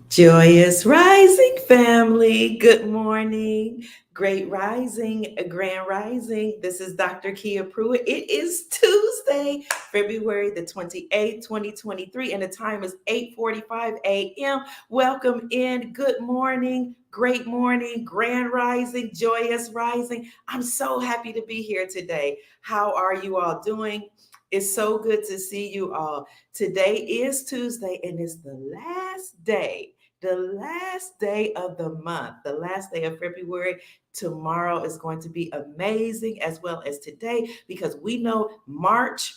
Joyous Rising family. Good morning. Great rising, grand rising. This is Dr. Kia Pruitt. It is Tuesday, February the 28th, 2023, and the time is 8:45 a.m. Welcome in. Good morning. Great morning, grand rising, joyous rising. I'm so happy to be here today. How are you all doing? It's so good to see you all. Today is Tuesday, and it's the last day of the month, the last day of February. Tomorrow is going to be amazing as well as today because we know March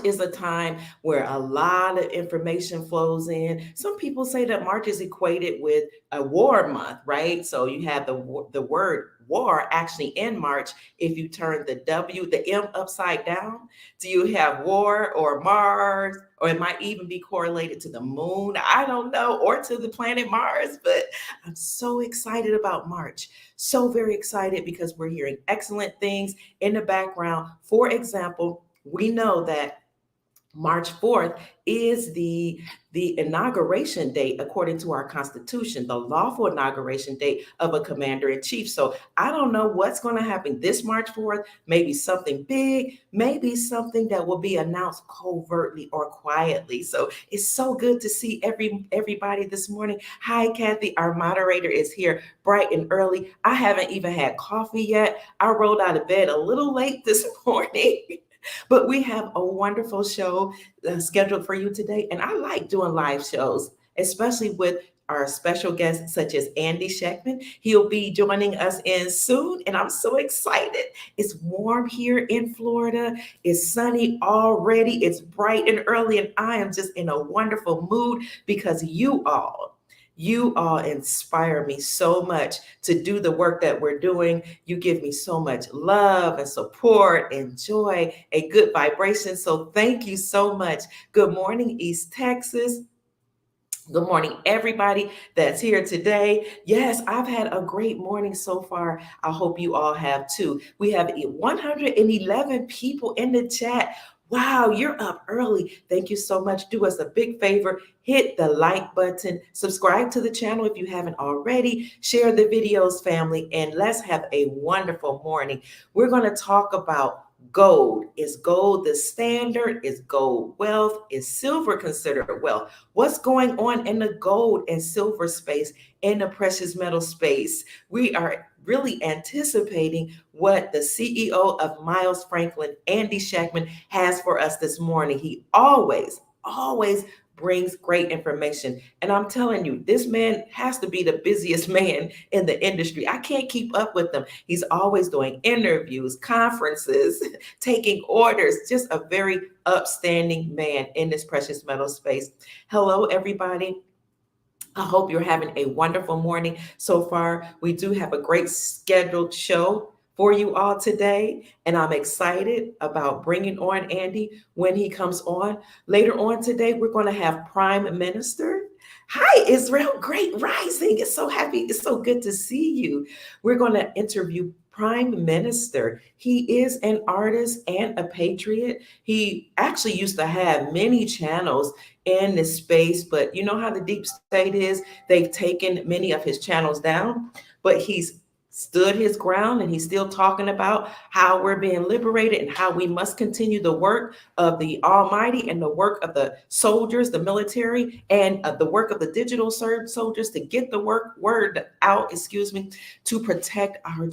is a time where a lot of information flows in. Some people say that March is equated with a war month, right? So you have the word war actually in March. If you turn the M upside down, do you have war or Mars? Or it might even be correlated to the moon. I don't know, or to the planet Mars. But I'm so excited about March. So very excited because we're hearing excellent things in the background. For example, we know that March 4th is the inauguration date according to our Constitution, the lawful inauguration date of a commander in chief. So I don't know what's going to happen this March 4th. Maybe something big, maybe something that will be announced covertly or quietly. So it's so good to see everybody this morning. Hi, Kathy. Our moderator is here bright and early. I haven't even had coffee yet. I rolled out of bed a little late this morning. But we have a wonderful show scheduled for you today. And I like doing live shows, especially with our special guests such as Andy Schectman. He'll be joining us in soon, and I'm so excited. It's warm here in Florida. It's sunny already. It's bright and early, and I am just in a wonderful mood because you all inspire me so much to do the work that we're doing. You give me so much love and support and joy and good vibration. So thank you so much. Good morning, East Texas. Good morning, everybody that's here today. Yes, I've had a great morning so far. I hope you all have too. We have 111 people in the chat. Wow, you're up early. Thank you so much. Do us a big favor. Hit the like button. Subscribe to the channel if you haven't already. Share the videos, family, and let's have a wonderful morning. We're going to talk about gold. Is gold the standard? Is gold wealth? Is silver considered wealth? What's going on in the gold and silver space, in the precious metal space? We are really anticipating what the CEO of Miles Franklin, Andy Schectman, has for us this morning. He always brings great information. And I'm telling you, this man has to be the busiest man in the industry. I can't keep up with him. He's always doing interviews, conferences, taking orders, just a very upstanding man in this precious metal space. Hello, everybody. I hope you're having a wonderful morning so far. We do have a great scheduled show for you all today, and I'm excited about bringing on Andy when he comes on. Later on today, we're going to have Prime Minister. Hi, Israel. Great rising. It's so good to see you. We're going to interview Prime Minister. He is an artist and a patriot. He actually used to have many channels in this space, but you know how the deep state is? They've taken many of his channels down, but he's stood his ground and he's still talking about how we're being liberated and how we must continue the work of the Almighty and the work of the soldiers, the military, and the work of the digital soldiers to get the word out, to protect our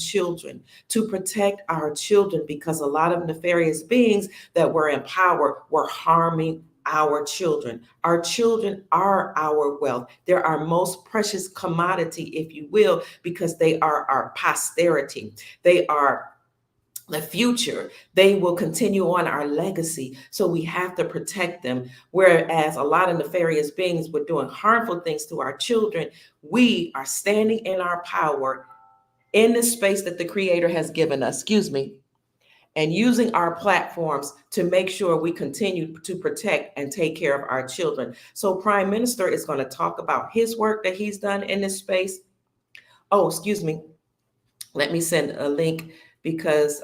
children, because a lot of nefarious beings that were in power were harming our children. Our children are our wealth. They're our most precious commodity, if you will, because they are our posterity. They are the future. They will continue on our legacy. So we have to protect them. Whereas a lot of nefarious beings were doing harmful things to our children, we are standing in our power in the space that the Creator has given us. And using our platforms to make sure we continue to protect and take care of our children. So Prime Minister is going to talk about his work that he's done in this space. Oh, excuse me. Let me send a link because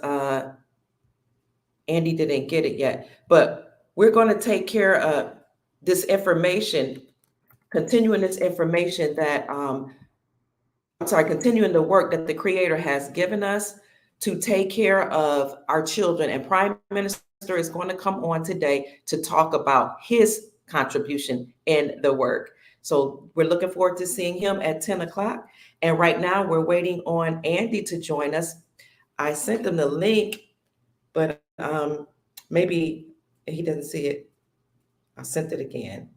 Andy didn't get it yet. But we're going to take care of this information continuing this information that I'm sorry, continuing the work that the Creator has given us to take care of our children. And Prime Minister is going to come on today to talk about his contribution in the work. So we're looking forward to seeing him at 10 o'clock. And right now we're waiting on Andy to join us. I sent him the link, but maybe he doesn't see it. I sent it again.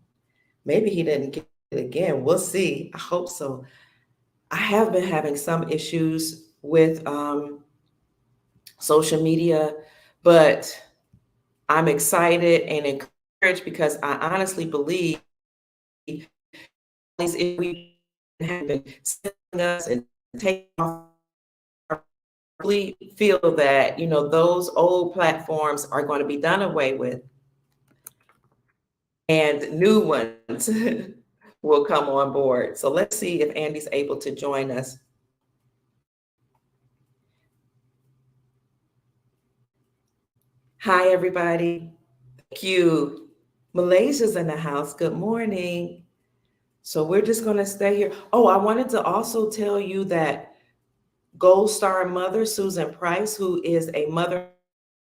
Maybe he didn't get it again. We'll see. I hope so. I have been having some issues with social media, but I'm excited and encouraged because I honestly believe these if we have been sending us and taking off, I really feel that those old platforms are going to be done away with, and new ones will come on board. So let's see if Andy's able to join us. Hi, everybody. Thank you. Malaysia's in the house. Good morning. So we're just going to stay here. Oh, I wanted to also tell you that Gold Star mother, Susan Price, who is a mother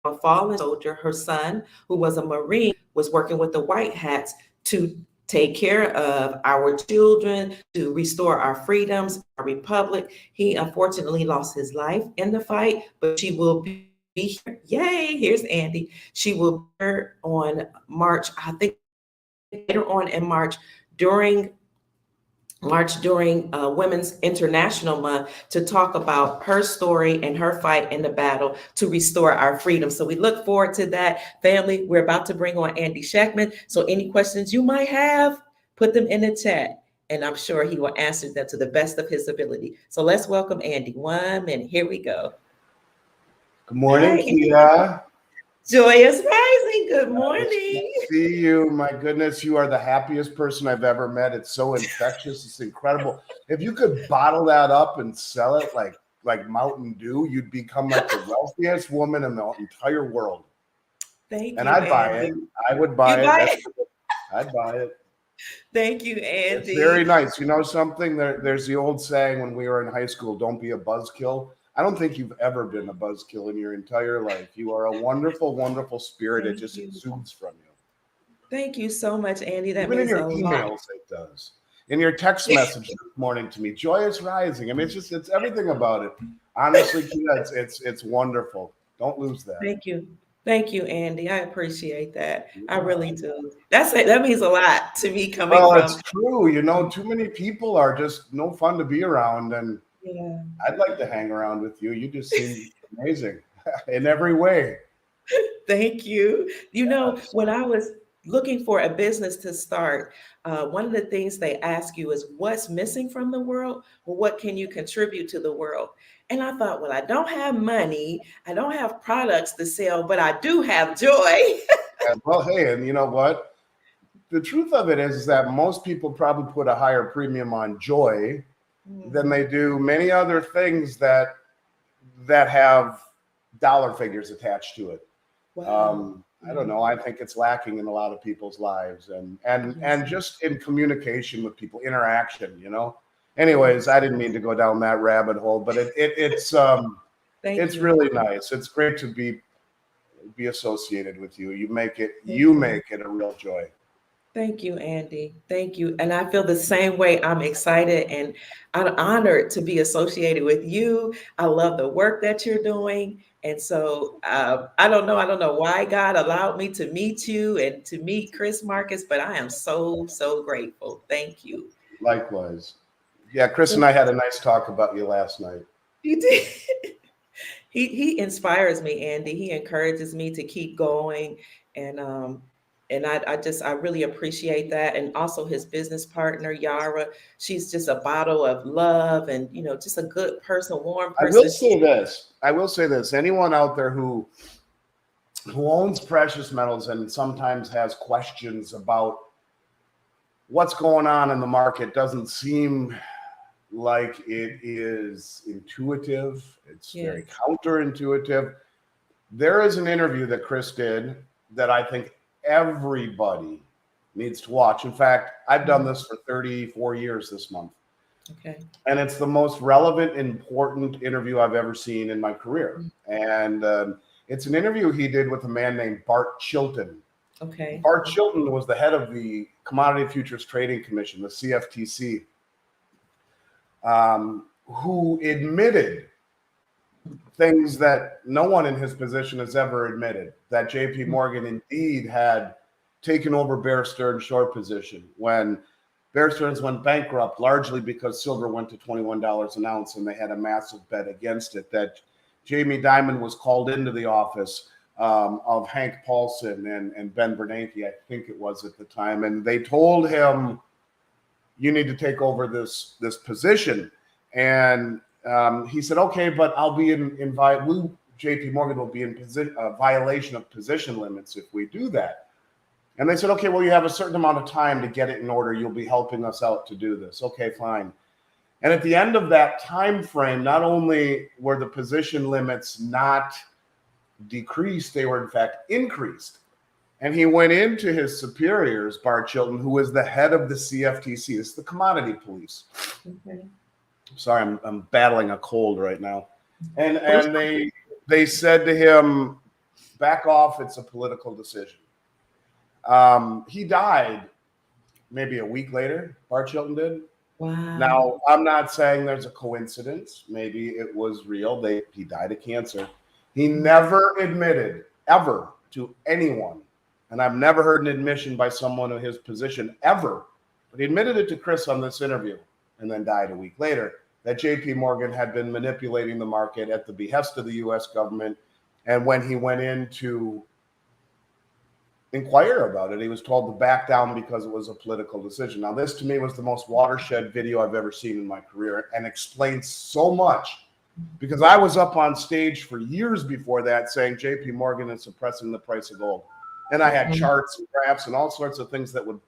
of a fallen soldier, her son, who was a Marine, was working with the White Hats to take care of our children, to restore our freedoms, our republic. He unfortunately lost his life in the fight, but she will be here. Yay, here's Andy. She will be here on March, I think later on in during during Women's International Month to talk about her story and her fight in the battle to restore our freedom. So we look forward to that. Family, we're about to bring on Andy Schectman. So any questions you might have, put them in the chat, and I'm sure he will answer them to the best of his ability. So let's welcome Andy. 1 minute. Here we go. Good morning, Hi, Kia. Joyous Rising. Good Nice morning. to see you. My goodness, you are the happiest person I've ever met. It's so infectious. It's incredible. If you could bottle that up and sell it like Mountain Dew, you'd become like the wealthiest woman in the entire world. Thank And you, I'd buy it. Andy. I would You buy buy it. it? I'd buy it. Thank you, It's very Andy. nice. You know something? There's the old saying when we were in high school, don't be a buzzkill. I don't think you've ever been a buzzkill in your entire life. You are a wonderful, wonderful spirit. It Thank just you. exudes from you. Thank you so much, Andy. That Even in means your a lot. emails, it does. In your text message this morning to me, joyous rising. I mean, it's everything about it. Honestly, Kia, it's wonderful. Don't lose that. Thank you. Thank you, Andy. I appreciate that. I really Yeah. do. That's it. That means a lot to me coming Well, from. it's true. You know, too many people are just no fun to be around, and Yeah. I'd like to hang around with you. You just seem amazing in every way. Thank you. Yes. When I was looking for a business to start, one of the things they ask you is what's missing from the world, or what can you contribute to the world? And I thought, well, I don't have money, I don't have products to sell, but I do have joy. And, well, hey, and you know what? The truth of it is that most people probably put a higher premium on joy than Mm, they do many other things that have dollar figures attached to it. wow. I don't know. I think it's lacking in a lot of people's lives, Yes. and just in communication with people, interaction. You know. Yes. Anyways, I didn't mean to go down that rabbit hole, but Thank it's you. really nice. It's great to be associated with you. Thank You you. make it a real joy. Thank you, Andy. Thank you. And I feel the same way. I'm excited and I'm honored to be associated with you. I love the work that you're doing. And so I don't know why God allowed me to meet you and to meet Chris Marcus, but I am so, so grateful. Thank you. Likewise. Yeah, Chris So and I had a nice talk about you last night. you did. He inspires me, Andy. He encourages me to keep going, and I really appreciate that. And also his business partner Yara, she's just a bottle of love, and just a good person, warm I will person. say this. I will say this. Anyone out there who owns precious metals and sometimes has questions about what's going on in the market doesn't seem like it is intuitive. It's very Yes. counterintuitive. There is an interview that Chris did that I think everybody needs to watch. In fact, I've done this for 34 years this month. Okay. And it's the most relevant, important interview I've ever seen in my career. And it's an interview he did with a man named Bart Chilton. Okay. Bart Chilton was the head of the Commodity Futures Trading Commission, the CFTC, who admitted things that no one in his position has ever admitted, that JP Morgan indeed had taken over Bear Stearns' short position when Bear Stearns went bankrupt, largely because silver went to $21 an ounce and they had a massive bet against it, that Jamie Dimon was called into the office of Hank Paulson and Ben Bernanke, I think it was at the time, and they told him, you need to take over this position. And he said, okay, but I'll be JP Morgan will be in violation of position limits if we do that. And they said, okay, well, you have a certain amount of time to get it in order. You'll be helping us out to do this. Okay, fine. And at the end of that time frame, not only were the position limits not decreased, they were in fact increased. And he went into his superiors, Bart Chilton, who was the head of the CFTC. It's the commodity police. Okay. Sorry, I'm battling a cold right now. And they said to him, back off, it's a political decision. He died maybe a week later, Bart Chilton did. Wow. Now, I'm not saying there's a coincidence. Maybe it was real. He died of cancer. He never admitted ever to anyone, and I've never heard an admission by someone in his position ever, but he admitted it to Chris on this interview and then died a week later, that JP Morgan had been manipulating the market at the behest of the US government. And when he went in to inquire about it, he was told to back down because it was a political decision. Now, this to me was the most watershed video I've ever seen in my career and explains so much, because I was up on stage for years before that saying JP Morgan is suppressing the price of gold. And I had charts and graphs and all sorts of things that would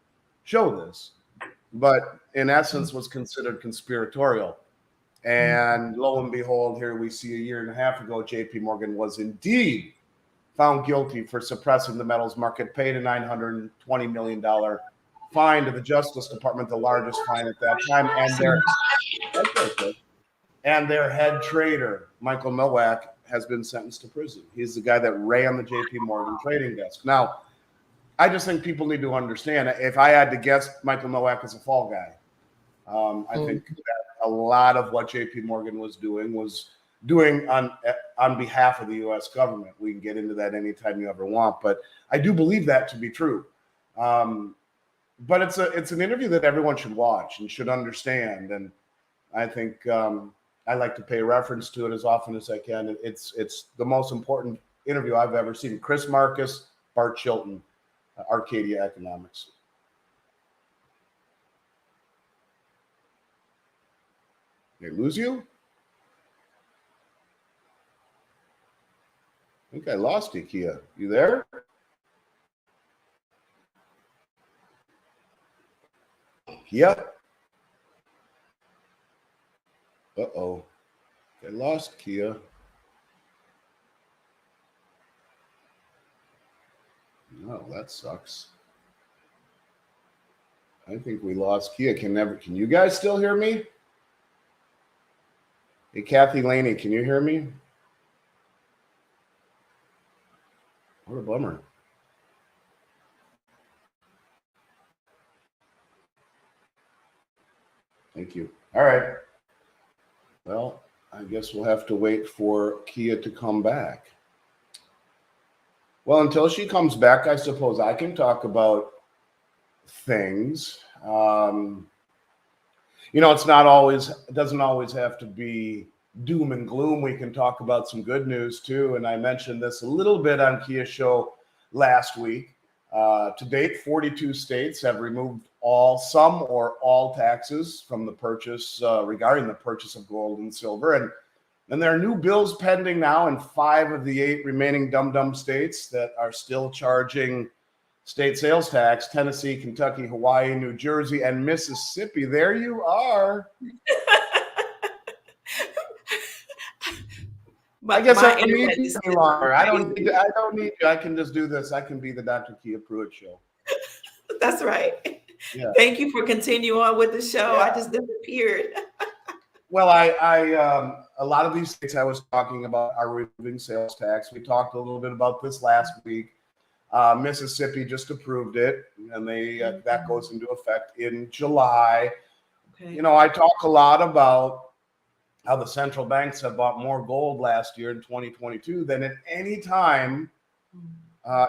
show this, but in essence was considered conspiratorial. And lo and behold, here we see a year and a half ago, JP Morgan was indeed found guilty for suppressing the metals market, paid a $920 million fine to the Justice Department, the largest fine at that time. And their head trader, Michael Nowak, has been sentenced to prison. He's the guy that ran the JP Morgan trading desk. Now, I just think people need to understand, if I had to guess, Michael Nowak is a fall guy. I think that a lot of what JP Morgan was doing on behalf of the U.S. government. We can get into that anytime you ever want, but I do believe that to be true. But it's an interview that everyone should watch and should understand, and I think I like to pay reference to it as often as I can. It's the most important interview I've ever seen. Chris Marcus, Bart Chilton, Arcadia Economics. Did I lose you? I think I lost you, Kia. You there? Kia? Uh-oh. I lost Kia. No, that sucks. I think we lost Kia. Can you guys still hear me? Hey, Kathy Laney, can you hear me? What a bummer. Thank you. All right. Well, I guess we'll have to wait for Kia to come back. Well, until she comes back, I suppose I can talk about things. It doesn't always have to be doom and gloom. We can talk about some good news too. And I mentioned this a little bit on Kia Show last week. To date, 42 states have removed some or all taxes from the purchase regarding the purchase of gold and silver. And there are new bills pending now in 5 of the 8 remaining dum-dum states that are still charging state sales tax: Tennessee, Kentucky, Hawaii, New Jersey, and Mississippi. There you are. I guess I don't need you any longer. I don't need you. I can just do this. I can be the Dr. Kia Pruitt show. That's right. Yeah. Thank you for continuing on with the show. I Yeah. just disappeared. Well, a lot of these states I was talking about are removing sales tax. We talked a little bit about this last week. Mississippi just approved it, and that goes into effect in July. Okay. You know, I talk a lot about how the central banks have bought more gold last year in 2022 than at any time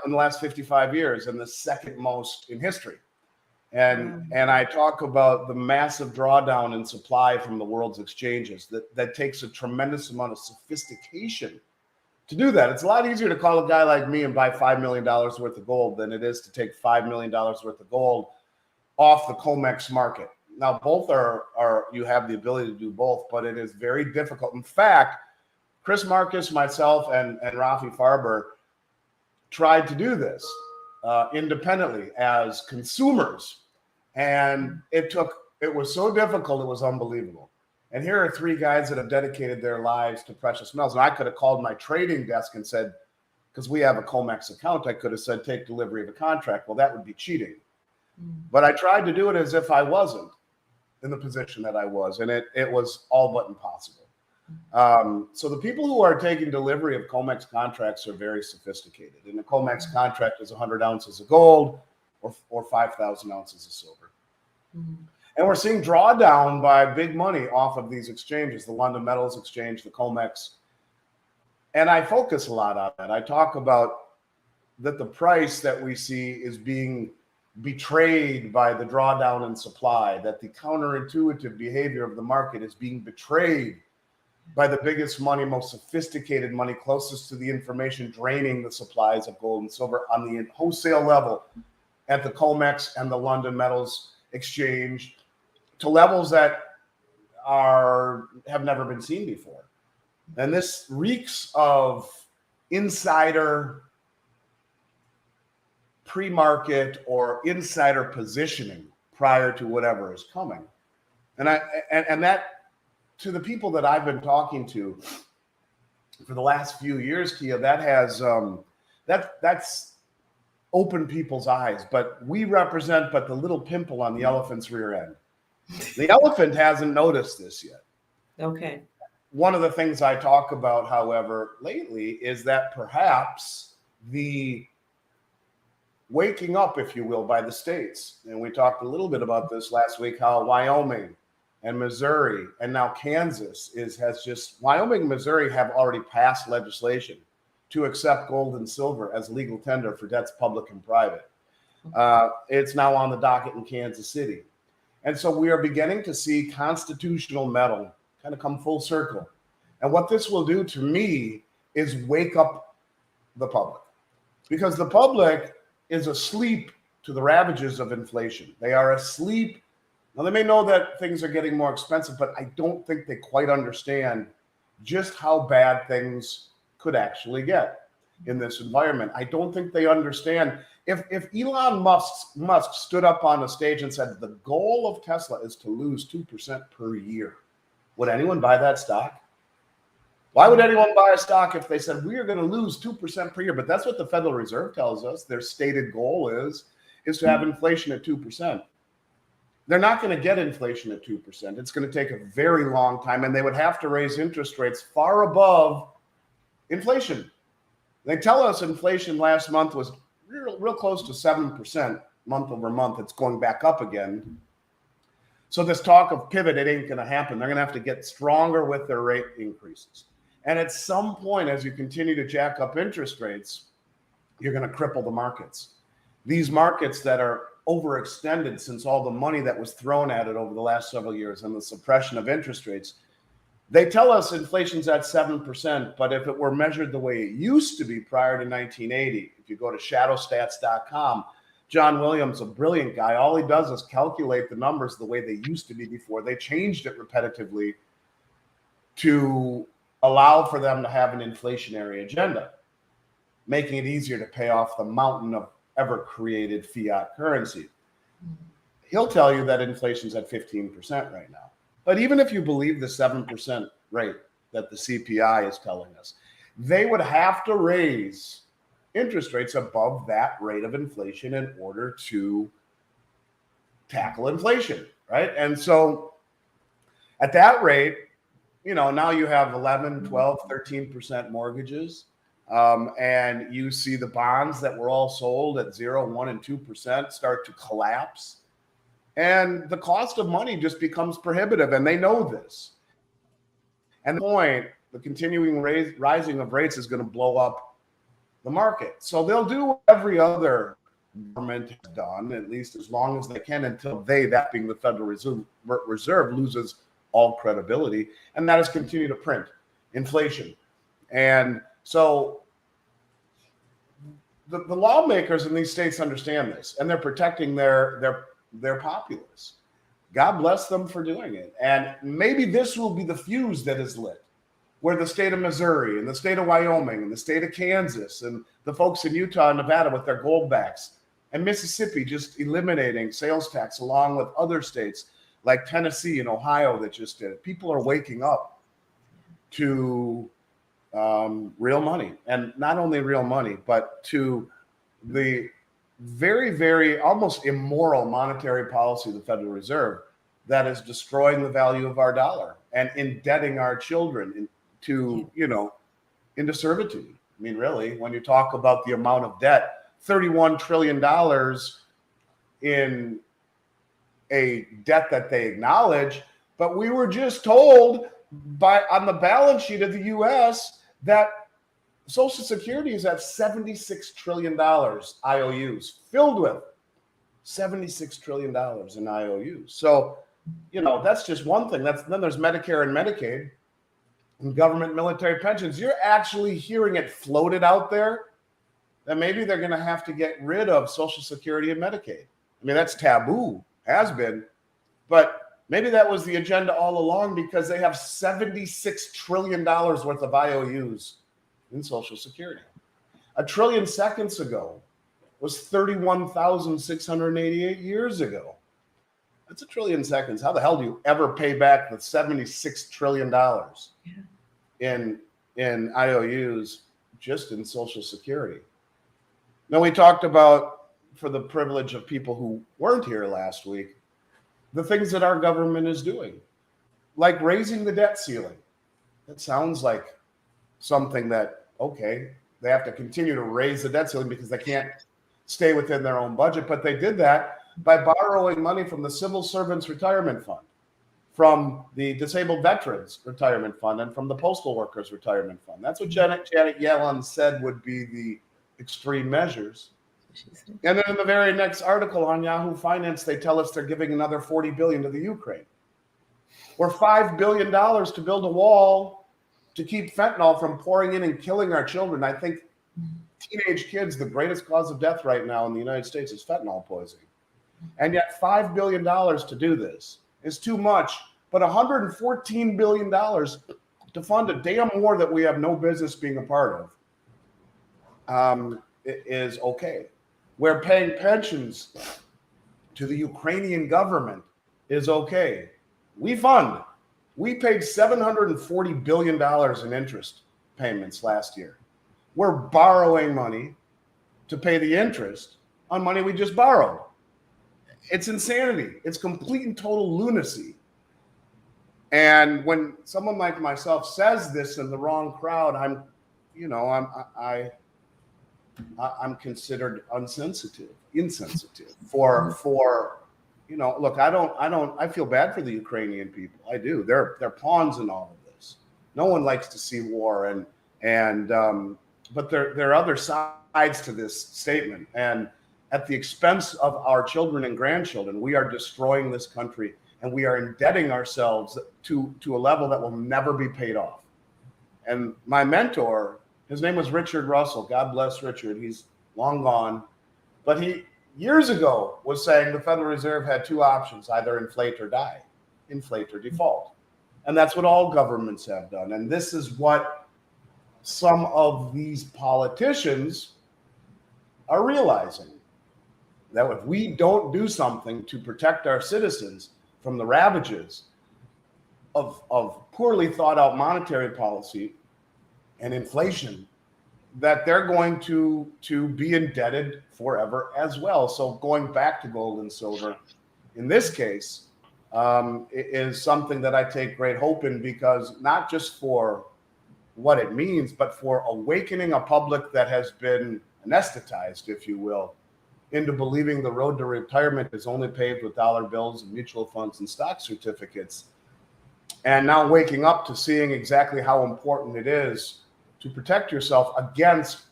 in the last 55 years, and the second most in history. And I talk about the massive drawdown in supply from the world's exchanges. That takes a tremendous amount of sophistication to do that. It's a lot easier to call a guy like me and buy $5 million worth of gold than it is to take $5 million worth of gold off the COMEX market. Now, both are you have the ability to do both, but it is very difficult. In fact, Chris Marcus, myself, and Rafi Farber tried to do this independently as consumers. And it was so difficult, it was unbelievable. And here are three guys that have dedicated their lives to precious metals. And I could have called my trading desk and said, because we have a COMEX account, I could have said, take delivery of a contract. Well, that would be cheating. But I tried to do it as if I wasn't in the position that I was. And it was all but impossible. So the people who are taking delivery of COMEX contracts are very sophisticated. And the COMEX contract is 100 ounces of gold or 5,000 ounces of silver. And we're seeing drawdown by big money off of these exchanges, the London Metals Exchange, the COMEX. And I focus a lot on that. I talk about that the price that we see is being betrayed by the drawdown in supply, that the counterintuitive behavior of the market is being betrayed by the biggest money, most sophisticated money, closest to the information, draining the supplies of gold and silver on the wholesale level at the COMEX and the London Metals Exchange to levels that have never been seen before. And this reeks of insider pre-market or insider positioning prior to whatever is coming. And that, to the people that I've been talking to for the last few years, Kia, that has that's opened people's eyes. But we represent but the little pimple on the elephant's rear end. The elephant hasn't noticed this yet. Okay. One of the things I talk about, however, lately is that perhaps the waking up, if you will, by the states, and we talked a little bit about this last week, how Wyoming and Missouri and now Kansas Wyoming and Missouri have already passed legislation to accept gold and silver as legal tender for debts public and private. It's now on the docket in Kansas City. And so we are beginning to see constitutional metal kind of come full circle. And what this will do to me is wake up the public, because the public is asleep to the ravages of inflation. They are asleep. Now, they may know that things are getting more expensive, but I don't think they quite understand just how bad things could actually get in this environment. I don't think they understand. If Elon Musk stood up on a stage and said the goal of Tesla is to lose 2% per year, would anyone buy that stock? Why would anyone buy a stock if they said we are going to lose 2% per year? But that's what the Federal Reserve tells us. Their stated goal is to have inflation at 2%. They're not going to get inflation at 2%. It's going to take a very long time, and they would have to raise interest rates far above inflation. They tell us inflation last month was real close to 7% month over month. It's going back up again. So this talk of pivot, it ain't going to happen. They're going to have to get stronger with their rate increases. And at some point, as you continue to jack up interest rates, you're going to cripple the markets. These markets that are overextended since all the money that was thrown at it over the last several years and the suppression of interest rates, they tell us inflation's at 7%, but if it were measured the way it used to be prior to 1980, if you go to shadowstats.com, John Williams, a brilliant guy, all he does is calculate the numbers the way they used to be before. They changed it repetitively to allow for them to have an inflationary agenda, making it easier to pay off the mountain of ever-created fiat currency. He'll tell you that inflation's at 15% right now. But even if you believe the 7% rate that the CPI is telling us, they would have to raise interest rates above that rate of inflation in order to tackle inflation, right? And so at that rate, now you have 11, 12, 13% mortgages. And you see the bonds that were all sold at 0, 1, and 2% start to collapse. And the cost of money just becomes prohibitive, and they know this. And the point, the continuing rising of rates is going to blow up the market. So they'll do what every other government has done, at least as long as they can, until that being the Federal Reserve, loses all credibility, and that is continue to print inflation. And so the lawmakers in these states understand this, and they're protecting their populace. God bless them for doing it. And maybe this will be the fuse that is lit, where the state of Missouri and the state of Wyoming and the state of Kansas and the folks in Utah and Nevada with their gold backs, and Mississippi just eliminating sales tax, along with other states like Tennessee and Ohio that just did it. People are waking up to real money, and not only real money, but to the very, very almost immoral monetary policy of the Federal Reserve that is destroying the value of our dollar and indebting our children into servitude. I mean, really, when you talk about the amount of debt, $31 trillion in a debt that they acknowledge, but we were just told on the balance sheet of the U.S. that Social Security is at $76 trillion IOUs, filled with $76 trillion in IOUs. So, that's just one thing. Then there's Medicare and Medicaid and government military pensions. You're actually hearing it floated out there that maybe they're going to have to get rid of Social Security and Medicaid. I mean, that's taboo, has been, but maybe that was the agenda all along, because they have $76 trillion worth of IOUs in Social Security. A trillion seconds ago was 31,688 years ago. That's a trillion seconds. How the hell do you ever pay back the $76 trillion in IOUs just in Social Security? Now, we talked about, for the privilege of people who weren't here last week, the things that our government is doing, like raising the debt ceiling. That sounds like something that, okay, they have to continue to raise the debt ceiling because they can't stay within their own budget. But they did that by borrowing money from the Civil Servants Retirement Fund, from the Disabled Veterans Retirement Fund, and from the Postal Workers Retirement Fund. That's what Janet Yellen said would be the extreme measures. And then in the very next article on Yahoo Finance, they tell us they're giving another $40 billion to the Ukraine, or $5 billion to build a wall to keep fentanyl from pouring in and killing our children. I think teenage kids, the greatest cause of death right now in the United States is fentanyl poisoning. And yet $5 billion to do this is too much, but $114 billion to fund a damn war that we have no business being a part of is okay. Where paying pensions to the Ukrainian government is okay. We paid $740 billion in interest payments last year. We're borrowing money to pay the interest on money we just borrowed. It's insanity. It's complete and total lunacy. And when someone like myself says this in the wrong crowd, I'm considered insensitive for look, I feel bad for the Ukrainian people. I do. They're pawns in all of this. No one likes to see war, but there are other sides to this statement. And at the expense of our children and grandchildren, we are destroying this country, and we are indebting ourselves to a level that will never be paid off. And my mentor, his name was Richard Russell. God bless Richard. He's long gone. But he, years ago, was saying the Federal Reserve had two options: either inflate or die, inflate or default. And that's what all governments have done. And this is what some of these politicians are realizing, that if we don't do something to protect our citizens from the ravages of poorly thought out monetary policy and inflation, that they're going to be indebted forever as well. So going back to gold and silver, in this case, is something that I take great hope in, because not just for what it means, but for awakening a public that has been anesthetized, if you will, into believing the road to retirement is only paved with dollar bills and mutual funds and stock certificates. And now waking up to seeing exactly how important it is to protect yourself against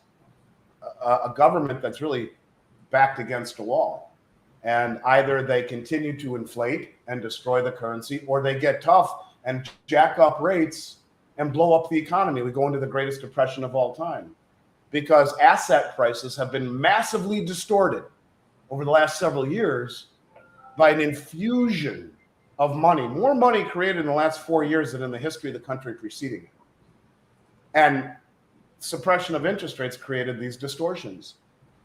a government that's really backed against a wall. And either they continue to inflate and destroy the currency, or they get tough and jack up rates and blow up the economy. We go into the greatest depression of all time, because asset prices have been massively distorted over the last several years by an infusion of money, more money created in the last 4 years than in the history of the country preceding it. And suppression of interest rates created these distortions.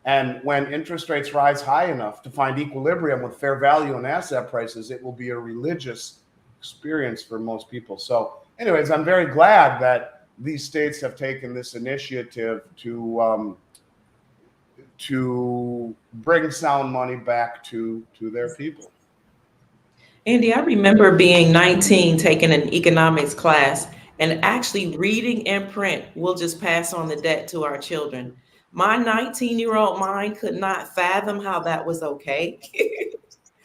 And when interest rates rise high enough to find equilibrium with fair value and asset prices, it will be a religious experience for most people. So anyways, I'm very glad that these states have taken this initiative to bring sound money back to their people. Andy, I remember being 19, taking an economics class, and actually reading in print, we'll just pass on the debt to our children. My 19-year-old mind could not fathom how that was okay.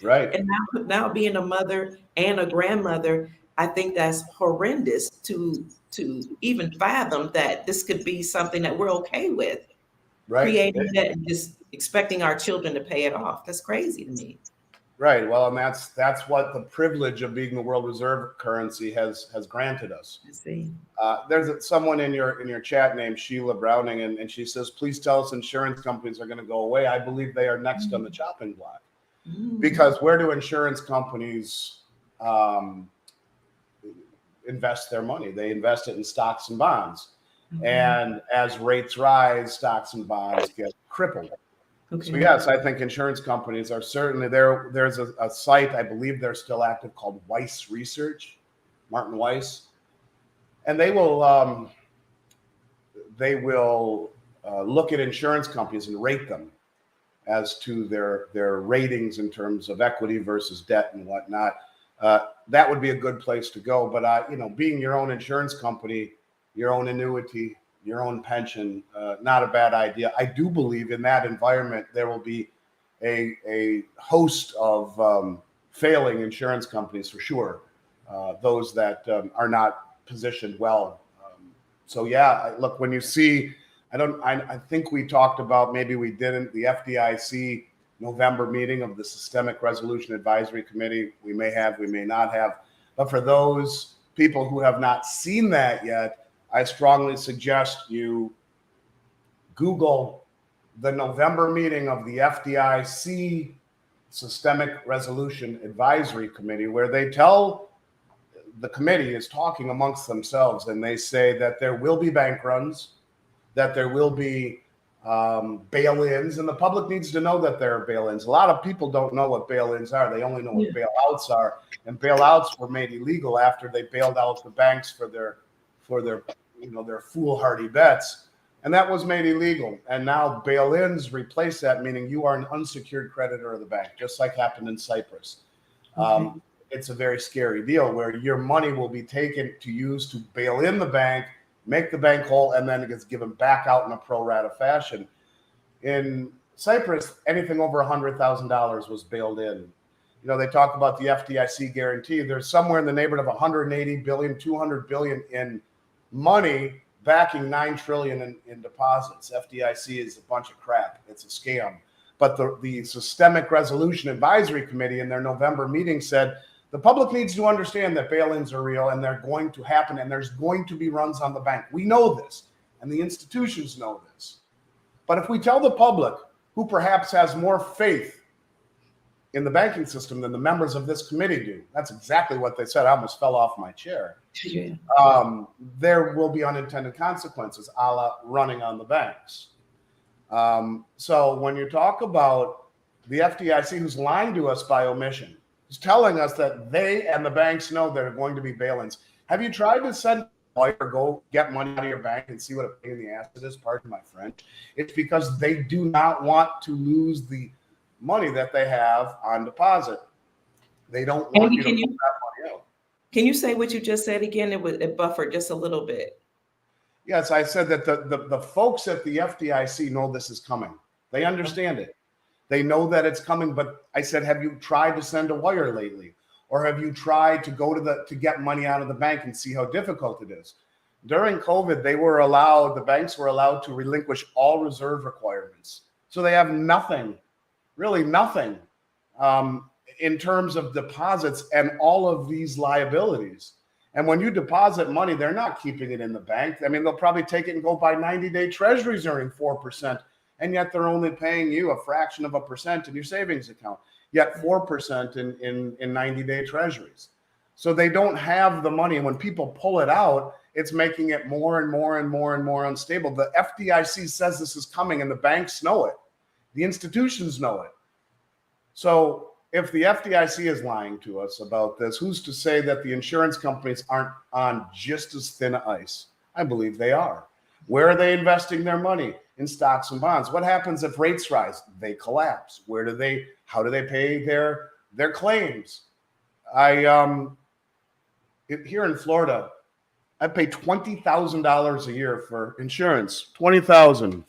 Right. And now being a mother and a grandmother, I think that's horrendous to even fathom that this could be something that we're okay with, Right. creating that and just expecting our children to pay it off. That's crazy to me. Right. Well, and that's what the privilege of being the world reserve currency has granted us. I see. There's someone in your chat named Sheila Browning, and she says, please tell us insurance companies are going to go away. I believe they are next on the chopping block. Because where do insurance companies invest their money? They invest it in stocks and bonds. And as rates rise, stocks and bonds get crippled. Okay. So yes, I think insurance companies are certainly there. There's a site, I believe they're still active, called Weiss Research, Martin Weiss, and they will look at insurance companies and rate them as to their ratings in terms of equity versus debt and whatnot. That would be a good place to go. But being your own insurance company, your own annuity, your own pension, not a bad idea. I do believe in that environment there will be a host of failing insurance companies for sure, those that are not positioned well. So yeah, look, when you see, I think we talked about, maybe we didn't, the FDIC November meeting of the Systemic Resolution Advisory Committee. We may have, we may not have. But for those people who have not seen that yet, I strongly suggest you Google the November meeting of the FDIC Systemic Resolution Advisory Committee, where they tell, the committee is talking amongst themselves, and they say that there will be bank runs, that there will be bail-ins, and the public needs to know that there are bail-ins. A lot of people don't know what bail-ins are. They only know what bailouts are, and bailouts were made illegal after they bailed out the banks for their foolhardy bets, and that was made illegal. And now bail-ins replace that, meaning you are an unsecured creditor of the bank, just like happened in Cyprus. It's a very scary deal where your money will be taken to use to bail in the bank, make the bank whole, and then it gets given back out in a pro rata fashion. In Cyprus, anything over $100,000 was bailed in. They talk about the FDIC guarantee. There's somewhere in the neighborhood of 180 billion, 200 billion in money backing 9 trillion in deposits. FDIC is a bunch of crap. It's a scam. But the Systemic Resolution Advisory Committee in their November meeting said the public needs to understand that bail-ins are real and they're going to happen, and there's going to be runs on the bank. We know this, and the institutions know this. But if we tell the public, who perhaps has more faith in the banking system than the members of this committee do, that's exactly what they said. I almost fell off my chair. Yeah. There will be unintended consequences, a la running on the banks. So when you talk about the FDIC, who's lying to us by omission, who's telling us that they and the banks know there are going to be bail-ins, have you tried to send a lawyer, go get money out of your bank and see what a pain in the ass it is? Pardon my French. It's because they do not want to lose the money that they have on deposit. They don't want Andy, you to pull that money out. can you say what you just said again? It buffered just a little bit. Yes, I said that the folks at the FDIC know this is coming. They understand it. They know that it's coming, but I said, have you tried to send a wire lately? Or have you tried to go to get money out of the bank and see how difficult it is? During COVID, the banks were allowed to relinquish all reserve requirements. So they have nothing, really nothing, in terms of deposits and all of these liabilities. And when you deposit money, they're not keeping it in the bank. I mean, they'll probably take it and go buy 90-day treasuries earning 4%. And yet they're only paying you a fraction of a percent in your savings account, yet 4% in 90-day treasuries. So they don't have the money. And when people pull it out, it's making it more and more and more and more unstable. The FDIC says this is coming and the banks know it. The institutions know it. So if the FDIC is lying to us about this, who's to say that the insurance companies aren't on just as thin ice? I believe they are. Where are they investing their money? In stocks and bonds. What happens if rates rise? They collapse. How do they pay their claims? Here in Florida, I pay $20,000 a year for insurance. $20,000.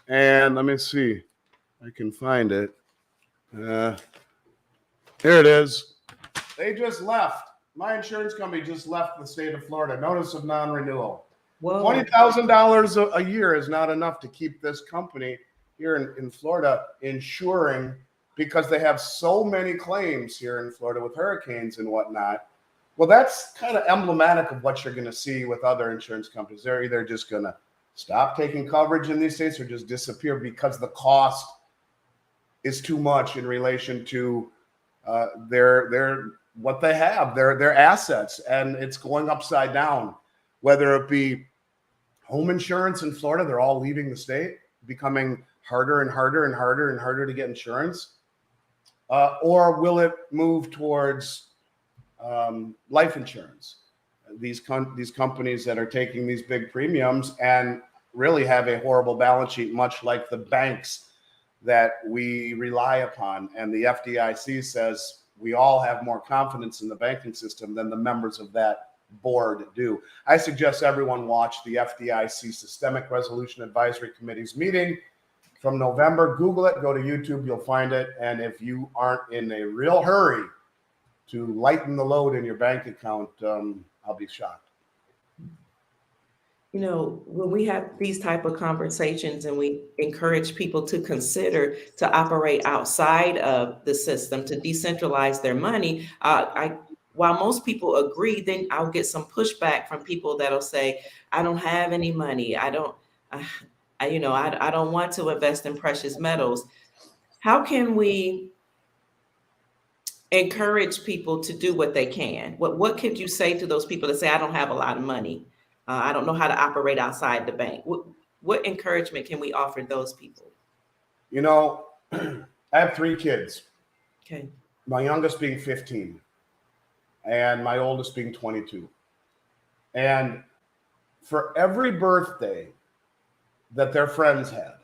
And let me see. I can find it. Here it is. They just left. My insurance company just left the state of Florida. Notice of non-renewal. Whoa. $20,000 a year is not enough to keep this company here in Florida insuring, because they have so many claims here in Florida with hurricanes and whatnot. Well, that's kind of emblematic of what you're going to see with other insurance companies. They're either just going to stop taking coverage in these states or just disappear because the cost is too much in relation to their what they have, their assets, and it's going upside down. Whether it be home insurance in Florida, they're all leaving the state, becoming harder and harder and harder and harder to get insurance, or will it move towards life insurance? These companies that are taking these big premiums and really have a horrible balance sheet, much like the banks that we rely upon. And the FDIC says we all have more confidence in the banking system than the members of that board do. I suggest everyone watch the FDIC Systemic Resolution Advisory Committee's meeting from November. Google it, go to YouTube, you'll find it. And if you aren't in a real hurry to lighten the load in your bank account, I'll be shocked. You know, when we have these type of conversations and we encourage people to consider to operate outside of the system, to decentralize their money, while most people agree, then I'll get some pushback from people that'll say, I don't have any money. I don't want to invest in precious metals. How can we encourage people to do what they can? What could you say to those people that say, I don't have a lot of money? I don't know how to operate outside the bank. What encouragement can we offer those people? You know, I have 3 kids. Okay. My youngest being 15 and my oldest being 22. And for every birthday that their friends had,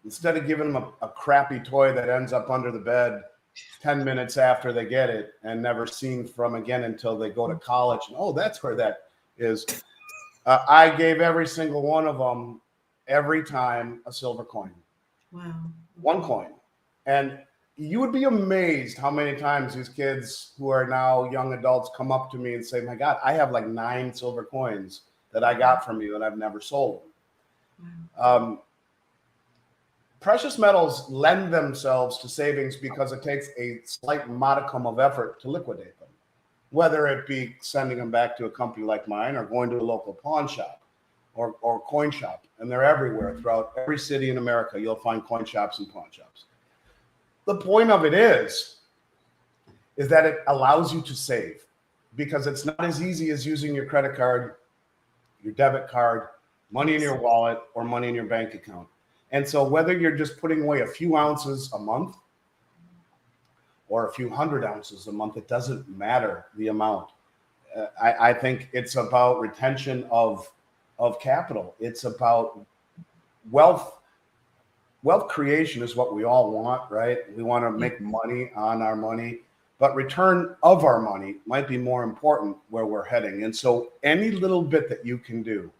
instead of giving them a crappy toy that ends up under the bed 10 minutes after they get it and never seen from again until they go to college, and oh, that's where that is. I gave every single one of them every time a silver coin. Wow. 1 coin. And you would be amazed how many times these kids who are now young adults come up to me and say, my God, I have like 9 silver coins that I got from you and I've never sold them. Wow. Precious metals lend themselves to savings because it takes a slight modicum of effort to liquidate them, whether it be sending them back to a company like mine or going to a local pawn shop or coin shop. And they're everywhere. Throughout every city in America, you'll find coin shops and pawn shops. The point of it is that it allows you to save, because it's not as easy as using your credit card, your debit card, money in your wallet, or money in your bank account. And so whether you're just putting away a few ounces a month or a few 100 ounces a month, it doesn't matter the amount. I think it's about retention of capital. It's about wealth. Wealth creation is what we all want, right? We want to make money on our money. but return of our money might be more important where we're heading. And so any little bit that you can do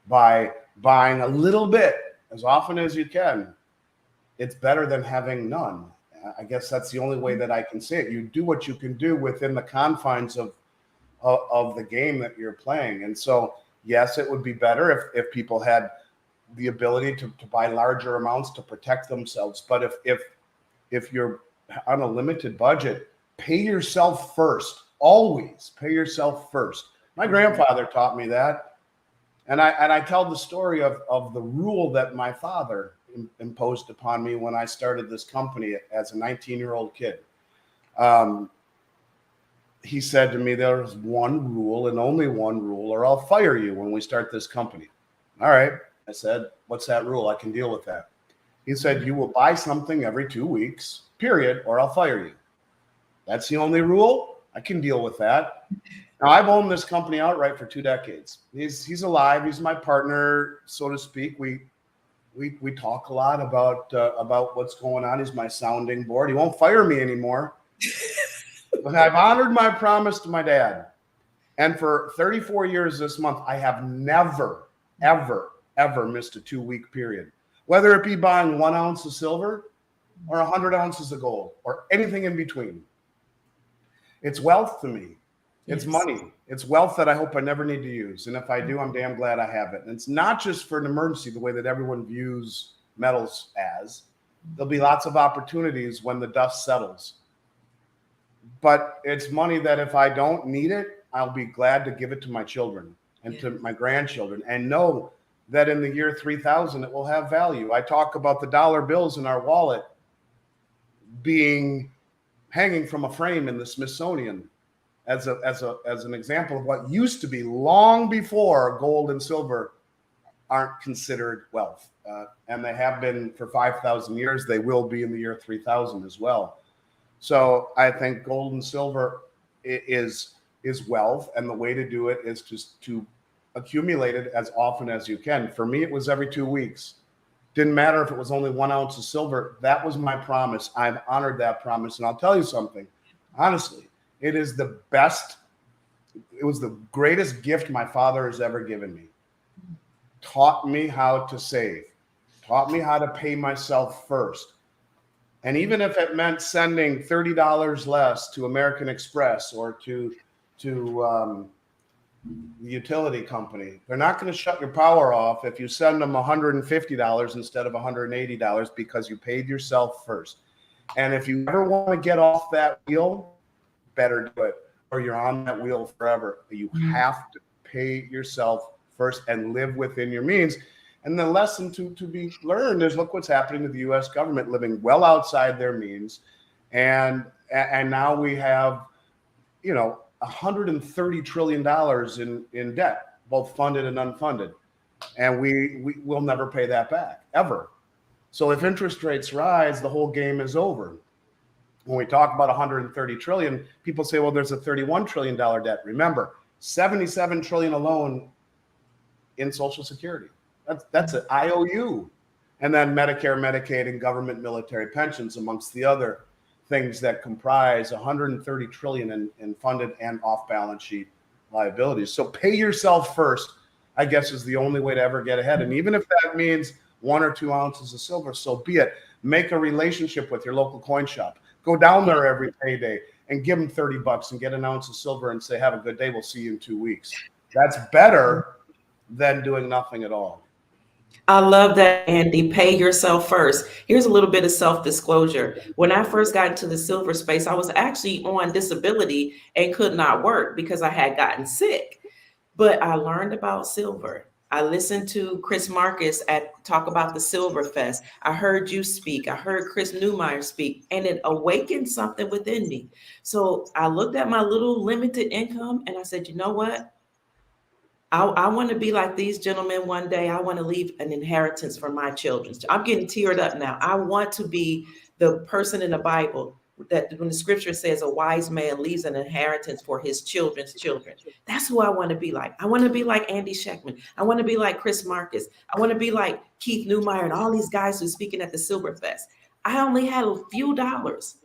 by buying a little bit as often as you can, it's better than having none. I guess that's the only way that I can say it. You do what you can do within the confines of the game that you're playing. And so, yes, it would be better if people had the ability to buy larger amounts to protect themselves. But if you're on a limited budget, pay yourself first. Always pay yourself first. My grandfather taught me that. And I tell the story of the rule that my father imposed upon me when I started this company as a 19-year-old kid. He said to me, there's one rule and only one rule, or I'll fire you when we start this company. All right. I said, what's that rule? I can deal with that. He said, you will buy something every 2 weeks, period, or I'll fire you. That's the only rule. I can deal with that. Now, I've owned this company outright for 2 decades. He's alive. He's my partner, so to speak. We talk a lot about what's going on. He's my sounding board. He won't fire me anymore. But I've honored my promise to my dad. And for 34 years this month, I have never, ever, ever missed a 2-week period. Whether it be buying 1 ounce of silver or 100 ounces of gold or anything in between. It's wealth to me. It's money. It's wealth that I hope I never need to use. And if I do, I'm damn glad I have it. And it's not just for an emergency, the way that everyone views metals as. There'll be lots of opportunities when the dust settles. But it's money that if I don't need it, I'll be glad to give it to my children and to my grandchildren and know that in the year 3000, it will have value. I talk about the dollar bills in our wallet being hanging from a frame in the Smithsonian as an example of what used to be long before gold and silver aren't considered wealth. And they have been for 5,000 years. They will be in the year 3000 as well. So I think gold and silver is wealth. And the way to do it is just to accumulate it as often as you can. For me, it was every 2 weeks. Didn't matter if it was only 1 ounce of silver. That was my promise. I've honored that promise. And I'll tell you something, honestly, it is the best. It was the greatest gift my father has ever given me. Taught me how to save, taught me how to pay myself first. And even if it meant sending $30 less to American Express or to the utility company, they're not going to shut your power off if you send them $150 instead of $180 because you paid yourself first. And if you ever want to get off that wheel, better do it, or you're on that wheel forever. You have to pay yourself first and live within your means. And the lesson to be learned is look what's happening to the U.S. government, living well outside their means. And now we have, $130 trillion in debt, both funded and unfunded. And we will never pay that back, ever. So if interest rates rise, the whole game is over. When we talk about 130 trillion, people say, well, there's a $31 trillion debt. Remember, 77 trillion alone in Social Security. That's an IOU. And then Medicare, Medicaid, and government military pensions, amongst the other things that comprise 130 trillion in funded and off-balance sheet liabilities. So pay yourself first, I guess, is the only way to ever get ahead. And even if that means 1 or 2 ounces of silver, so be it. Make a relationship with your local coin shop. Go down there every payday and give them $30 and get an ounce of silver and say, have a good day. We'll see you in 2 weeks. That's better than doing nothing at all. I love that, Andy. Pay yourself first. Here's a little bit of self-disclosure. When I first got into the silver space, I was actually on disability and could not work because I had gotten sick. But I learned about silver. I listened to Chris Marcus talk about the Silver Fest. I heard you speak. I heard Chris Newmeyer speak, and it awakened something within me. So I looked at my little limited income and I said, you know what? I want to be like these gentlemen one day. I want to leave an inheritance for my children. I'm getting teared up now. I want to be the person in the Bible that when the scripture says a wise man leaves an inheritance for his children's children. That's who I want to be like. I want to be like Andy Schectman. I want to be like Chris Marcus. I want to be like Keith Newmeyer and all these guys who's speaking at the Silver Fest. I only had a few dollars,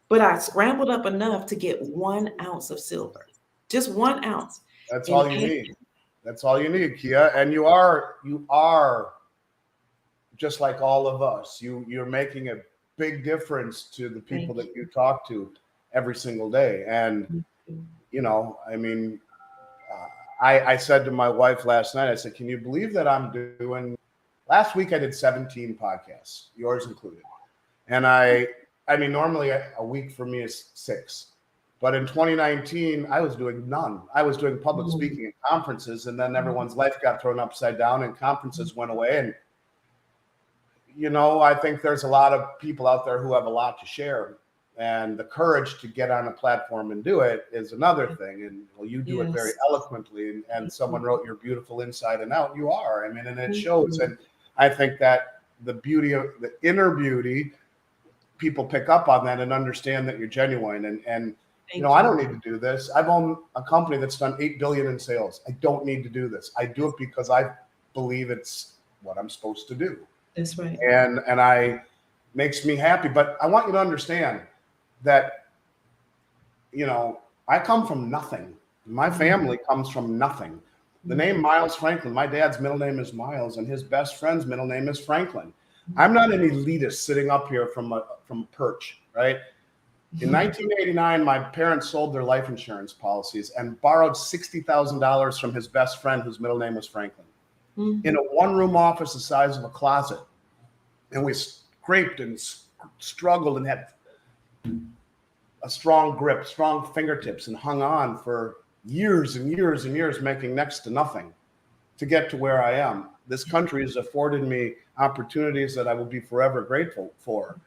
but I scrambled up enough to get 1 ounce of silver, just 1 ounce. That's And all you need. That's all you need, Kia. And you are just like all of us. You're making a big difference to the people thank that you talk to every single day. And you. I mean, I said to my wife last night, I said, "Can you believe that I'm doing?" Last week I did 17 podcasts, yours included, and I mean, normally a week for me is 6. But in 2019, I was doing none. I was doing public speaking at conferences, and then everyone's life got thrown upside down, and conferences went away. And I think there's a lot of people out there who have a lot to share, and the courage to get on a platform and do it is another thing. And well, you do it very Yes. eloquently, and someone wrote "You're beautiful inside and out." You are. I mean, and it Thank shows. you. And I think that the beauty of the inner beauty, people pick up on that and understand that you're genuine. And Thank I you. don't need to do this. I've owned a company that's done 8 billion in sales. I don't need to do this. I do it because I believe it's what I'm supposed to do. That's right. And I makes me happy. But I want you to understand that, I come from nothing. My family comes from nothing. The name Miles Franklin, my dad's middle name is Miles, and his best friend's middle name is Franklin. I'm not an elitist sitting up here from a perch, right? In 1989, my parents sold their life insurance policies and borrowed $60,000 from his best friend, whose middle name was Franklin, in a one-room office the size of a closet. And we scraped and struggled and had a strong grip, strong fingertips, and hung on for years and years and years, making next to nothing to get to where I am. This country has afforded me opportunities that I will be forever grateful for.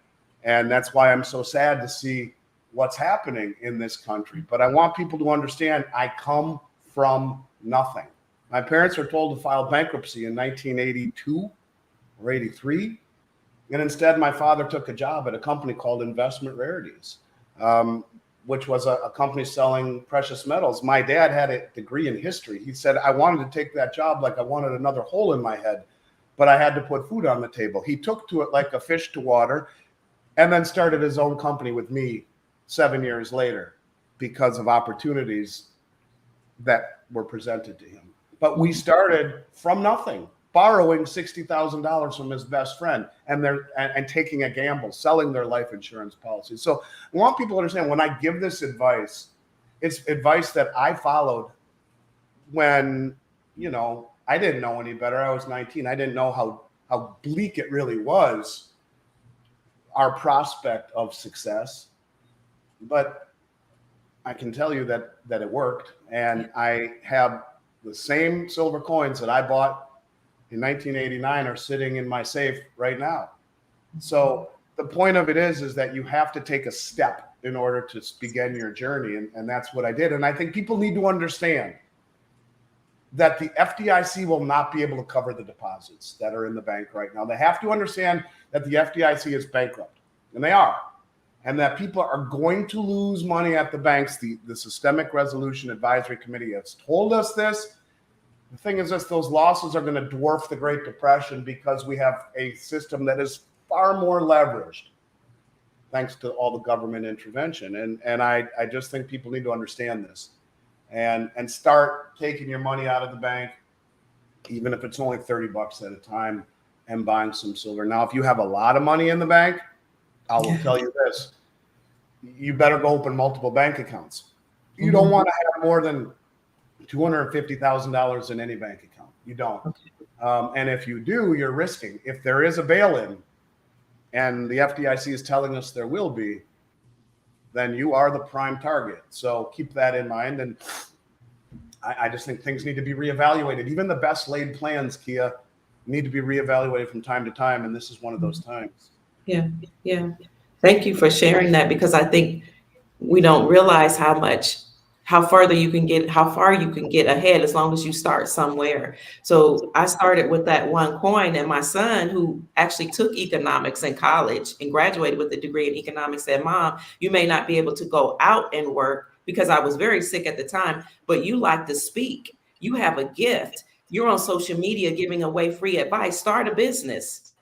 And that's why I'm so sad to see what's happening in this country. But I want people to understand I come from nothing. My parents were told to file bankruptcy in 1982 or 83. And instead, my father took a job at a company called Investment Rarities, which was a company selling precious metals. My dad had a degree in history. He said, I wanted to take that job like I wanted another hole in my head, but I had to put food on the table. He took to it like a fish to water, and then started his own company with me 7 years later because of opportunities that were presented to him. But we started from nothing, borrowing $60,000 from his best friend and taking a gamble, selling their life insurance policies. So I want people to understand when I give this advice, it's advice that I followed when, I didn't know any better. I was 19. I didn't know how bleak it really was, our prospect of success. But I can tell you that it worked. And I have the same silver coins that I bought in 1989 are sitting in my safe right now. So the point of it is that you have to take a step in order to begin your journey. And that's what I did. And I think people need to understand that the FDIC will not be able to cover the deposits that are in the bank right now. They have to understand that the FDIC is bankrupt, and they are, and that people are going to lose money at the banks. The Systemic Resolution Advisory Committee has told us this. The thing is this, those losses are going to dwarf the Great Depression because we have a system that is far more leveraged thanks to all the government intervention. And I just think people need to understand this and start taking your money out of the bank, even if it's only $30 at a time, and buying some silver. Now, if you have a lot of money in the bank, I will tell you this, you better go open multiple bank accounts. You don't want to have more than $250,000 in any bank account. You don't. And if you do, you're risking. If there is a bail-in, and the FDIC is telling us there will be, then you are the prime target. So keep that in mind. And I just think things need to be reevaluated. Even the best laid plans, Kia, need to be reevaluated from time to time. And this is one of those times. Yeah. Thank you for sharing that, because I think we don't realize how far you can get ahead as long as you start somewhere. So I started with that one coin, and my son, who actually took economics in college and graduated with a degree in economics, said, Mom, you may not be able to go out and work, because I was very sick at the time, but you like to speak. You have a gift. You're on social media giving away free advice. Start a business.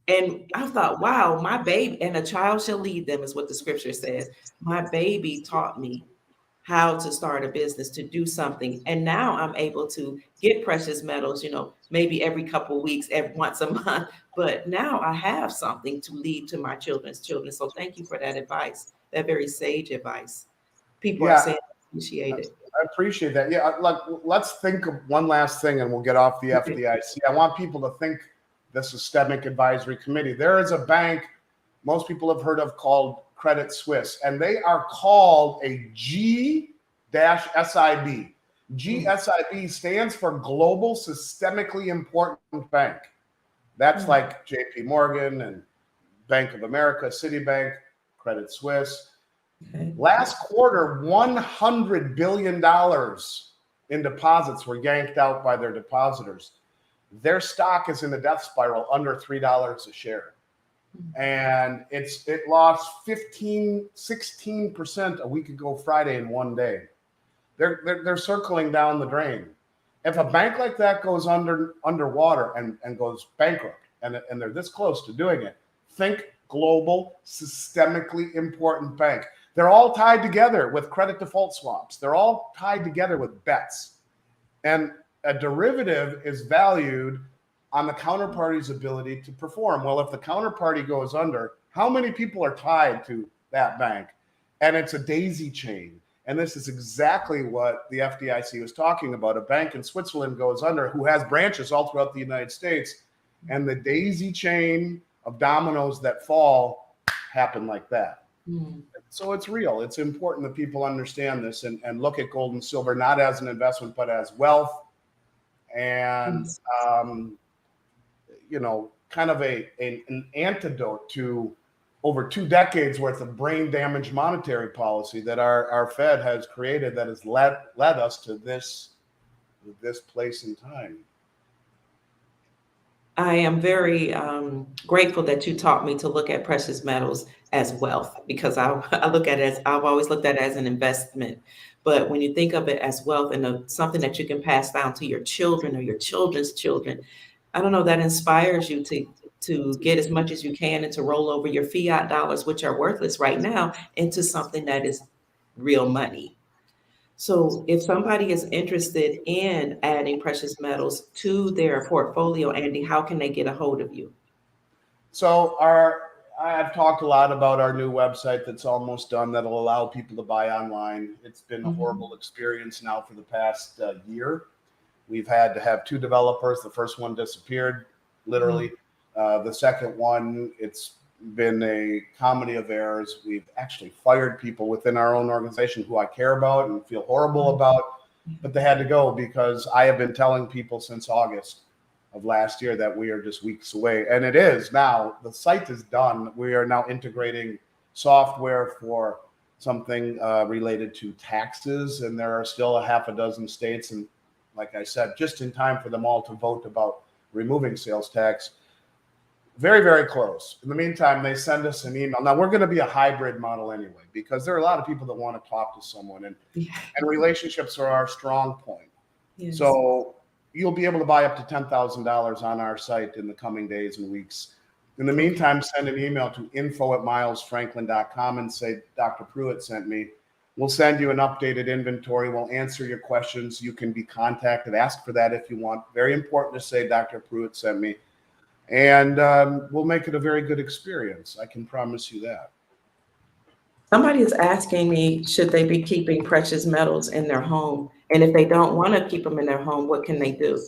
And I thought, wow, my baby, and a child shall lead them, is what the scripture says. My baby taught me how to start a business, to do something. And now I'm able to get precious metals, maybe every couple of weeks, every once a month. But now I have something to lead to my children's children. So thank you for that advice, that very sage advice. People are Yeah, saying appreciate it. I appreciate that. Yeah, like let's think of one last thing, and we'll get off the Okay. FDIC. I want people to think the Systemic Advisory Committee. There is a bank most people have heard of called Credit Suisse, and they are called a G-SIB. GSIB stands for Global Systemically Important Bank. That's like JP Morgan and Bank of America, Citibank, Credit Suisse. Okay. Last quarter, $100 billion in deposits were yanked out by their depositors. Their stock is in the death spiral under $3 a share. And it lost 16% a week ago Friday in one day. They're circling down the drain. If a bank like that goes underwater and goes bankrupt, and they're this close to doing it, think global, systemically important bank. They're all tied together with credit default swaps. They're all tied together with bets. And a derivative is valued on the counterparty's ability to perform. Well, if the counterparty goes under, how many people are tied to that bank? And it's a daisy chain. And this is exactly what the FDIC was talking about. A bank in Switzerland goes under who has branches all throughout the United States. And the daisy chain of dominoes that fall happen like that. So it's real. It's important that people understand this and look at gold and silver not as an investment, but as wealth and, kind of an antidote to over 2 decades worth of brain damage monetary policy that our Fed has created that has led us to this place in time. I am very grateful that you taught me to look at precious metals as wealth, because I look at it as, I've always looked at it as an investment. But when you think of it as wealth and something that you can pass down to your children or your children's children, I don't know, that inspires you to get as much as you can and to roll over your fiat dollars, which are worthless right now, into something that is real money. So if somebody is interested in adding precious metals to their portfolio, Andy, how can they get a hold of you? So I've talked a lot about our new website that's almost done that'll allow people to buy online. It's been a horrible experience now for the past year. We've had to have 2 developers. The first one disappeared, literally. The second one, it's been a comedy of errors. We've actually fired people within our own organization who I care about and feel horrible about, but they had to go because I have been telling people since August of last year that we are just weeks away. And it is now. The site is done. We are now integrating software for something related to taxes, and there are still a half a dozen states, and like I said, just in time for them all to vote about removing sales tax. Very, very close. In the meantime, they send us an email. Now, we're going to be a hybrid model anyway, because there are a lot of people that want to talk to someone, and relationships are our strong point. Yes. So you'll be able to buy up to $10,000 on our site in the coming days and weeks. In the meantime, send an email to info@milesfranklin.com and say, Dr. Pruitt sent me. We'll send you an updated inventory. We'll answer your questions. You can be contacted. Ask for that if you want. Very important to say, Dr. Pruitt sent me. And we'll make it a very good experience. I can promise you that. Somebody is asking me, should they be keeping precious metals in their home? And if they don't want to keep them in their home, what can they do?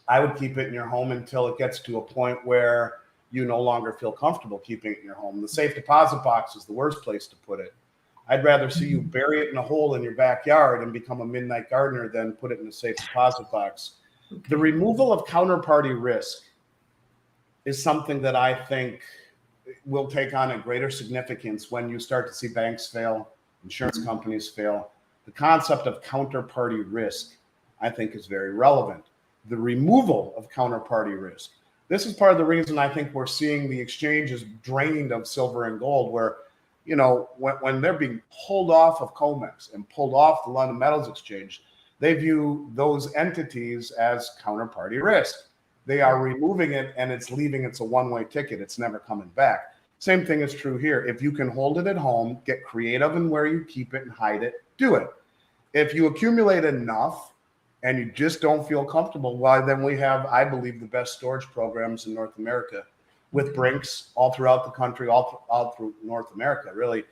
I would keep it in your home until it gets to a point where you no longer feel comfortable keeping it in your home. The safe deposit box is the worst place to put it. I'd rather see you bury it in a hole in your backyard and become a midnight gardener than put it in a safe deposit box. Okay. The removal of counterparty risk is something that I think will take on a greater significance when you start to see banks fail, insurance companies fail. The concept of counterparty risk, I think, is very relevant. The removal of counterparty risk. This is part of the reason I think we're seeing the exchanges drained of silver and gold, where, when they're being pulled off of COMEX and pulled off the London Metals Exchange, they view those entities as counterparty risk. They are removing it and it's leaving. It's a one-way ticket. It's never coming back. Same thing is true here. If you can hold it at home, get creative in where you keep it and hide it, do it. If you accumulate enough and you just don't feel comfortable, well, then we have, I believe, the best storage programs in North America with Brinks all throughout the country, all through North America, really.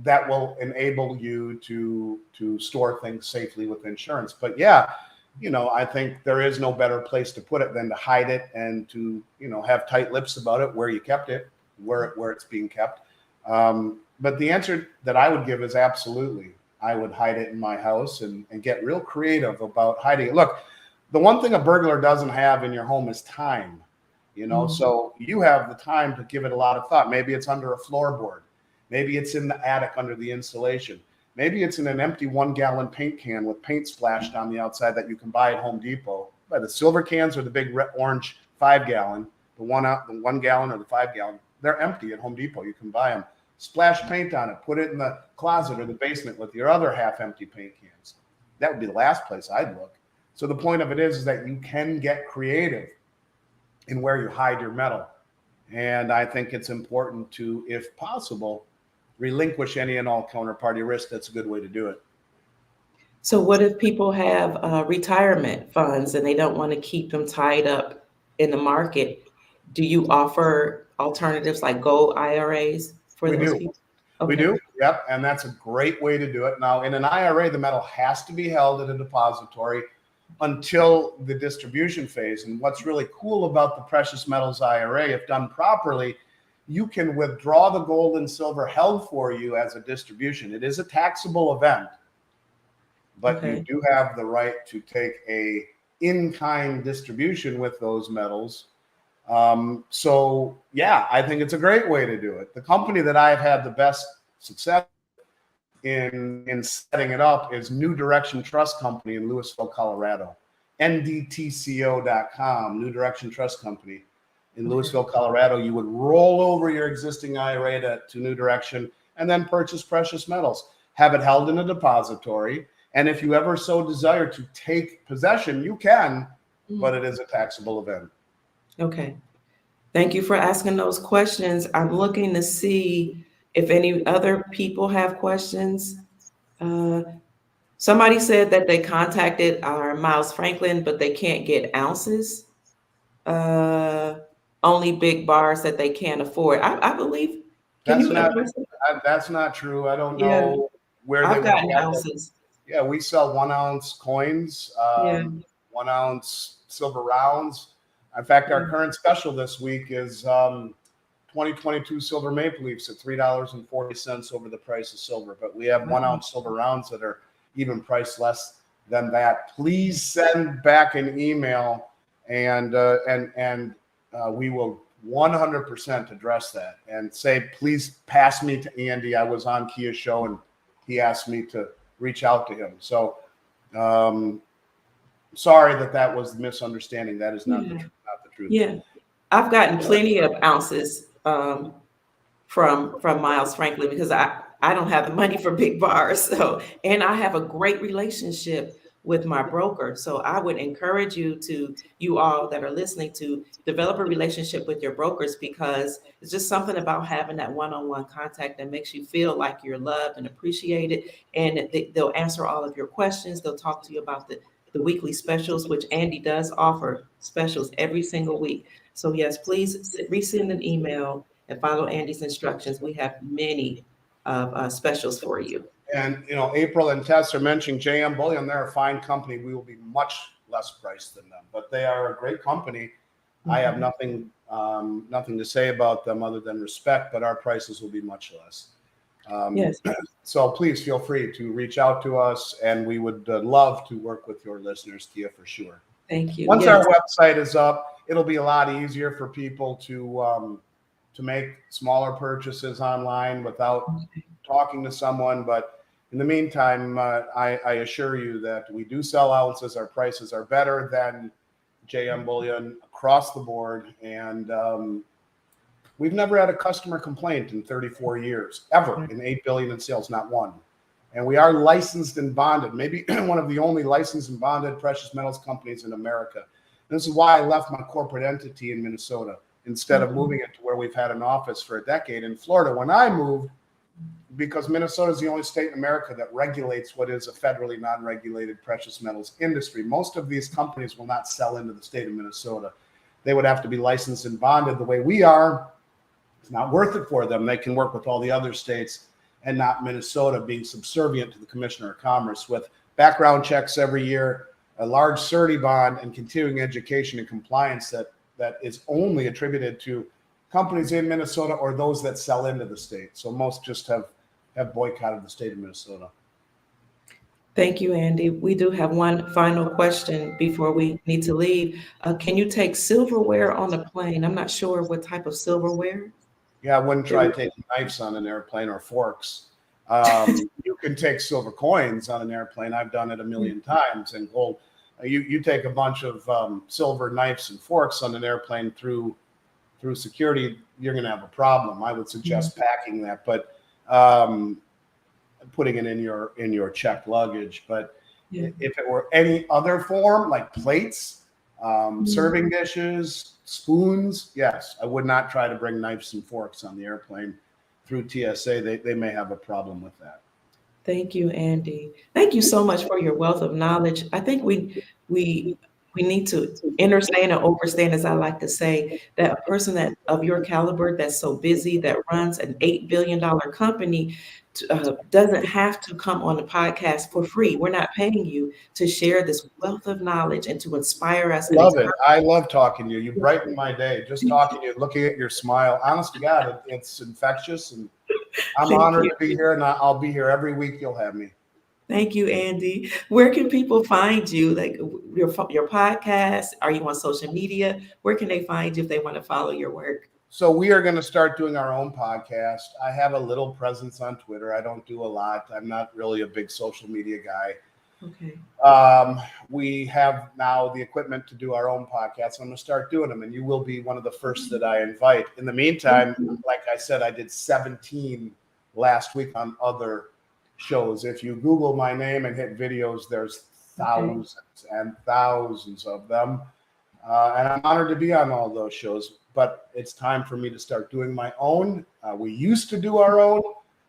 That will enable you to store things safely with insurance. But yeah, I think there is no better place to put it than to hide it and to, have tight lips about it, where you kept it, where it's being kept. But the answer that I would give is absolutely. I would hide it in my house and get real creative about hiding it. Look, the one thing a burglar doesn't have in your home is time, so you have the time to give it a lot of thought. Maybe it's under a floorboard. Maybe it's in the attic under the insulation. Maybe it's in an empty 1-gallon paint can with paint splashed on the outside that you can buy at Home Depot. Buy the silver cans or the big red, orange 5-gallon, the 1 gallon or the 5-gallon. They're empty at Home Depot. You can buy them. Splash paint on it. Put it in the closet or the basement with your other half-empty paint cans. That would be the last place I'd look. So the point of it is that you can get creative in where you hide your metal. And I think it's important to, if possible, relinquish any and all counterparty risk. That's a good way to do it. So what if people have retirement funds and they don't want to keep them tied up in the market? Do you offer alternatives like gold IRAs for those people? Okay. We do. Yep. And that's a great way to do it. Now, in an IRA, the metal has to be held at a depository until the distribution phase. And what's really cool about the precious metals IRA, if done properly, you can withdraw the gold and silver held for you as a distribution. It is a taxable event, but you do have the right to take a in-kind distribution with those metals. So yeah, I think it's a great way to do it. The company that I've had the best success in setting it up is New Direction Trust Company in Louisville, Colorado. NDTCO.com, New Direction Trust Company in Louisville, Colorado. You would roll over your existing IRA to New Direction and then purchase precious metals. Have it held in a depository. And if you ever so desire to take possession, you can, but it is a taxable event. Okay. Thank you for asking those questions. I'm looking to see if any other people have questions. Somebody said that they contacted our Miles Franklin, but they can't get ounces. Only big bars that they can't afford. I believe. That's not true. I don't know where I've gotten ounces. Yeah, we sell 1 ounce coins, 1 ounce silver rounds. In fact, our current special this week is 2022 silver maple leafs at $3.40 over the price of silver. But we have 1 ounce silver rounds that are even priced less than that. Please send back an email, and we will 100% address that and say, please pass me to Andy. I was on Kia's show and he asked me to reach out to him. So sorry that was the misunderstanding. That is not the truth. Yeah, I've gotten plenty of ounces from Miles Franklin because I don't have the money for big bars. So, and I have a great relationship with my broker. So I would encourage you all that are listening to develop a relationship with your brokers, because it's just something about having that one-on-one contact that makes you feel like you're loved and appreciated. And they'll answer all of your questions. They'll talk to you about the weekly specials, which Andy does offer specials every single week. So yes, please resend an email and follow Andy's instructions. We have many specials for you. And, April and Tess are mentioning JM Bullion. They're a fine company. We will be much less priced than them, but they are a great company. I have nothing to say about them other than respect, but our prices will be much less. Yes. So please feel free to reach out to us, and we would love to work with your listeners, Kia, for sure. Thank you. Once our website is up, it'll be a lot easier for people to make smaller purchases online without talking to someone. But in the meantime, I assure you that we do sell ounces. Our prices are better than JM Bullion across the board. And we've never had a customer complaint in 34 years, ever, in $8 billion in sales, not one. And we are licensed and bonded, maybe one of the only licensed and bonded precious metals companies in America. This is why I left my corporate entity in Minnesota instead of moving it to where we've had an office for a decade in Florida. When I moved, because Minnesota is the only state in America that regulates what is a federally non-regulated precious metals industry. Most of these companies will not sell into the state of Minnesota. They would have to be licensed and bonded the way we are. It's not worth it for them. They can work with all the other states and not Minnesota being subservient to the Commissioner of Commerce with background checks every year, a large certi bond, and continuing education and compliance that is only attributed to companies in Minnesota or those that sell into the state. So most just have boycotted the state of Minnesota. Thank you, Andy. We do have one final question before we need to leave. Can you take silverware on the plane? I'm not sure what type of silverware. Yeah, I wouldn't try taking knives on an airplane or forks. You can take silver coins on an airplane. I've done it a million times. And gold. You take a bunch of silver knives and forks on an airplane through security, you're going to have a problem. I would suggest packing that, but putting it in your checked luggage. But if it were any other form, like plates, serving dishes, spoons, yes, I would not try to bring knives and forks on the airplane through TSA. They may have a problem with that. Thank you, Andy. Thank you so much for your wealth of knowledge. I think we need to understand and overstand, as I like to say, that a person that of your caliber, that's so busy, that runs an $8 billion company, doesn't have to come on the podcast for free. We're not paying you to share this wealth of knowledge and to inspire us. Love it. I love talking to you. You brighten my day. Just talking to you, looking at your smile. Honest to God, it's infectious, and I'm honored to be here, and I'll be here every week. You'll have me. Thank you, Andy. Where can people find you? Like your podcast? Are you on social media? Where can they find you if they want to follow your work? So we are going to start doing our own podcast. I have a little presence on Twitter. I don't do a lot. I'm not really a big social media guy. Okay. We have now the equipment to do our own podcast. I'm going to start doing them, and you will be one of the first that I invite. In the meantime, like I said, I did 17 last week on other shows. If you Google my name and hit videos, there's thousands and thousands of them. And I'm honored to be on all those shows, but it's time for me to start doing my own. We used to do our own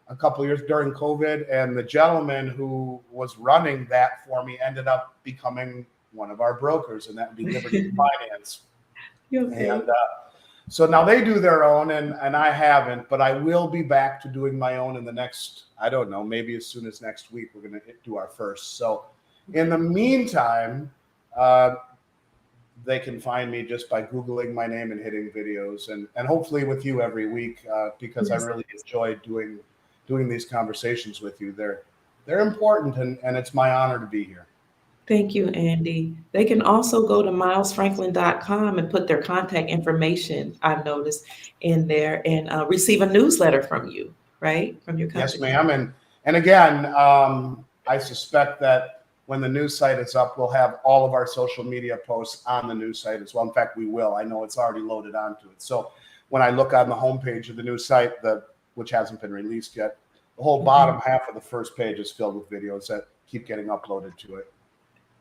a couple of years during COVID, and the gentleman who was running that for me ended up becoming one of our brokers, and that would be Liberty Finance. Okay. And so now they do their own, and I haven't, but I will be back to doing my own in the next, I don't know, maybe as soon as next week, we're going to do our first. So in the meantime, they can find me just by Googling my name and hitting videos, and hopefully with you every week, because I really enjoy doing these conversations with you. They're important, and it's my honor to be here. Thank you, Andy. They can also go to milesfranklin.com and put their contact information, I've noticed, in there, and receive a newsletter from you, right? From your company. Yes, ma'am. And again, I suspect that when the news site is up, we'll have all of our social media posts on the news site as well. In fact, we will. I know it's already loaded onto it. So when I look on the homepage of the news site, which hasn't been released yet, the whole bottom half of the first page is filled with videos that keep getting uploaded to it.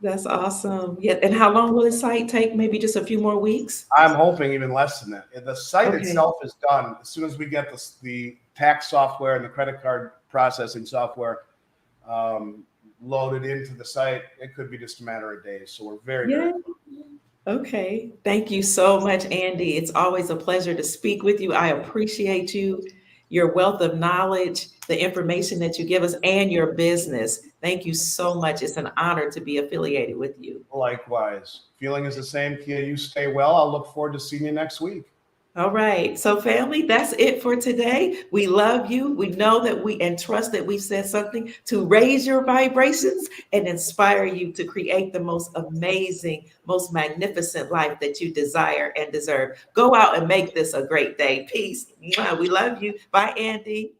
That's awesome. Yeah. And how long will the site take? Maybe just a few more weeks? I'm hoping even less than that. The site itself is done. As soon as we get the tax software and the credit card processing software loaded into the site, it could be just a matter of days. So we're very Okay. Thank you so much, Andy. It's always a pleasure to speak with you. I appreciate you, your wealth of knowledge, the information that you give us, and your business. Thank you so much. It's an honor to be affiliated with you. Likewise. Feeling is the same, Kia. You stay well. I'll look forward to seeing you next week. All right. So family, that's it for today. We love you. We know that and trust that we've said something to raise your vibrations and inspire you to create the most amazing, most magnificent life that you desire and deserve. Go out and make this a great day. Peace. We love you. Bye, Andy.